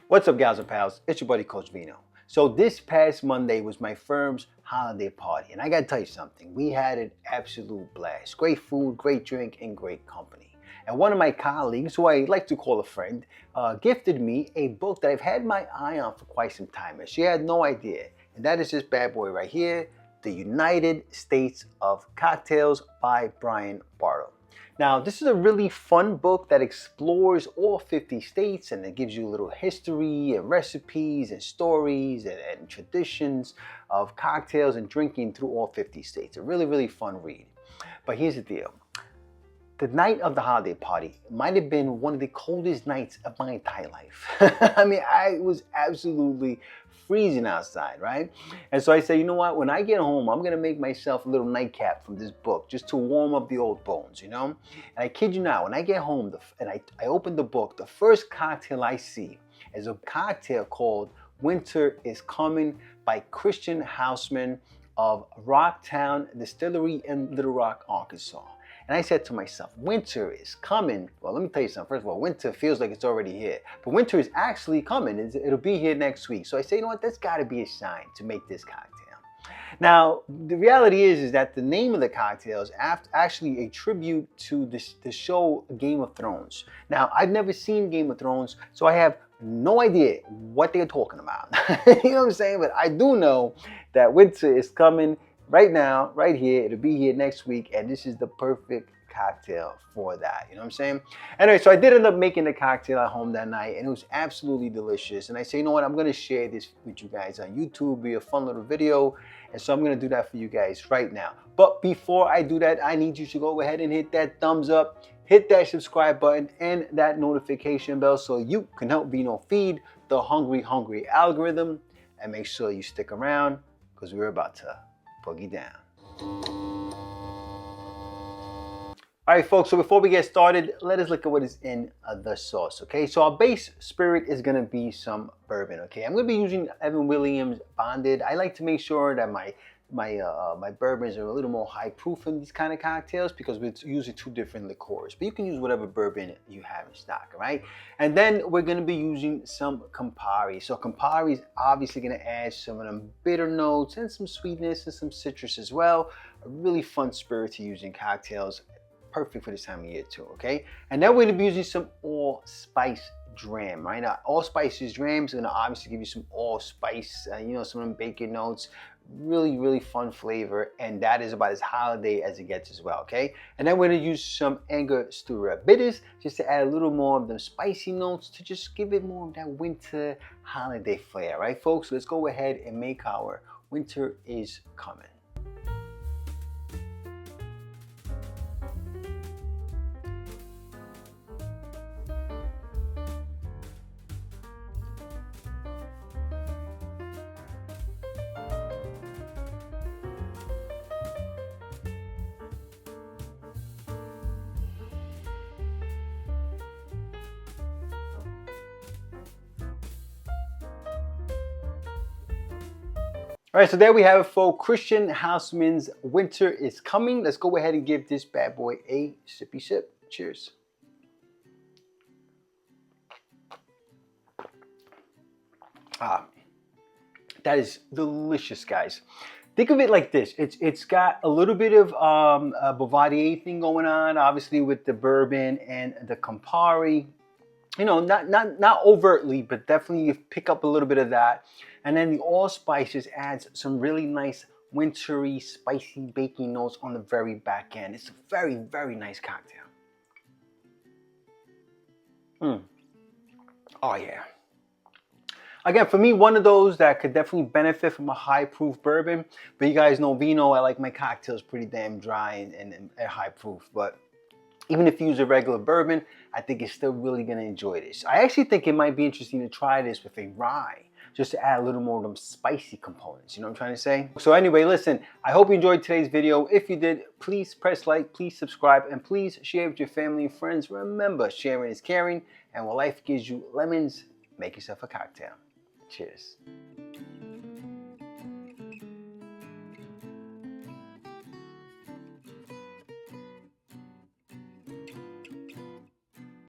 What's up, gals and pals? It's your buddy Coach Vino. So this past Monday was my firm's holiday party, and I gotta tell you something. We had an absolute blast. Great food, great drink, and great company. And one of my colleagues, who I like to call a friend, gifted me a book that I've had my eye on for quite some time, and she had no idea. And that is this bad boy right here, The United States of Cocktails by Brian Bartle. Now, this is a really fun book that explores all 50 states, and it gives you a little history and recipes and stories and traditions of cocktails and drinking through all 50 states. A really, really fun read. But here's the deal. The night of the holiday party might have been one of the coldest nights of my entire life. I mean, I was absolutely freezing outside, right? And so I said, you know what? When I get home, I'm going to make myself a little nightcap from this book just to warm up the old bones, you know? And I kid you not, when I get home and I open the book, the first cocktail I see is a cocktail called Winter is Coming by Christian Huisman of Rocktown Distillery in Little Rock, Arkansas. And I said to myself, winter is coming. Well, let me tell you something. First of all, winter feels like it's already here. But winter is actually coming. It'll be here next week. So I say, you know what? That's got to be a sign to make this cocktail. Now, the reality is that the name of the cocktail is actually a tribute to the show Game of Thrones. Now, I've never seen Game of Thrones, so I have no idea what they're talking about. You know what I'm saying? But I do know that winter is coming. Right now, right here, it'll be here next week, and this is the perfect cocktail for that. You know what I'm saying? Anyway, so I did end up making the cocktail at home that night, and it was absolutely delicious. And I say, you know what? I'm going to share this with you guys on YouTube. It'll be a fun little video, and so I'm going to do that for you guys right now. But before I do that, I need you to go ahead and hit that thumbs up, hit that subscribe button, and that notification bell so you can help Vino feed the hungry algorithm. And make sure you stick around because we're about to boogie down. All right, folks, so before we get started, let us look at what is in the sauce, okay? So our base spirit is gonna be some bourbon, okay? I'm gonna be using Evan Williams Bonded. I like to make sure that my bourbons are a little more high proof in these kind of cocktails because we're using two different liqueurs. But you can use whatever bourbon you have in stock, all right? And then we're going to be using some Campari. So Campari is obviously going to add some of them bitter notes and some sweetness and some citrus as well. A really fun spirit to use in cocktails. Perfect for this time of year too, okay? And then we're going to be using some Allspice Dram, right? Now, Allspice Dram is going to obviously give you some allspice, you know, some of them bacon notes. Really, really fun flavor, and that is about as holiday as it gets as well, okay? And then we're going to use some Angostura Bitters just to add a little more of the spicy notes to just give it more of that winter holiday flair, right, folks? So let's go ahead and make our Winter is Coming. All right, so there we have it, folks. Christian Huisman's Winter is Coming. Let's go ahead and give this bad boy a sippy sip. Cheers. That is delicious, guys. Think of it like this. It's got a little bit of a Bouvardier thing going on, obviously with the bourbon and the Campari. You know, not overtly, but definitely you pick up a little bit of that. And then the allspices adds some really nice wintry, spicy baking notes on the very back end. It's a very, very nice cocktail. Oh yeah. Again, for me, one of those that could definitely benefit from a high proof bourbon. But you guys know Vino, I like my cocktails pretty damn dry and high proof. But even if you use a regular bourbon, I think you're still really gonna enjoy this. I actually think it might be interesting to try this with a rye, just to add a little more of them spicy components. You know what I'm trying to say? So anyway, listen, I hope you enjoyed today's video. If you did, please press like, please subscribe, and please share with your family and friends. Remember, sharing is caring, and when life gives you lemons, make yourself a cocktail. Cheers.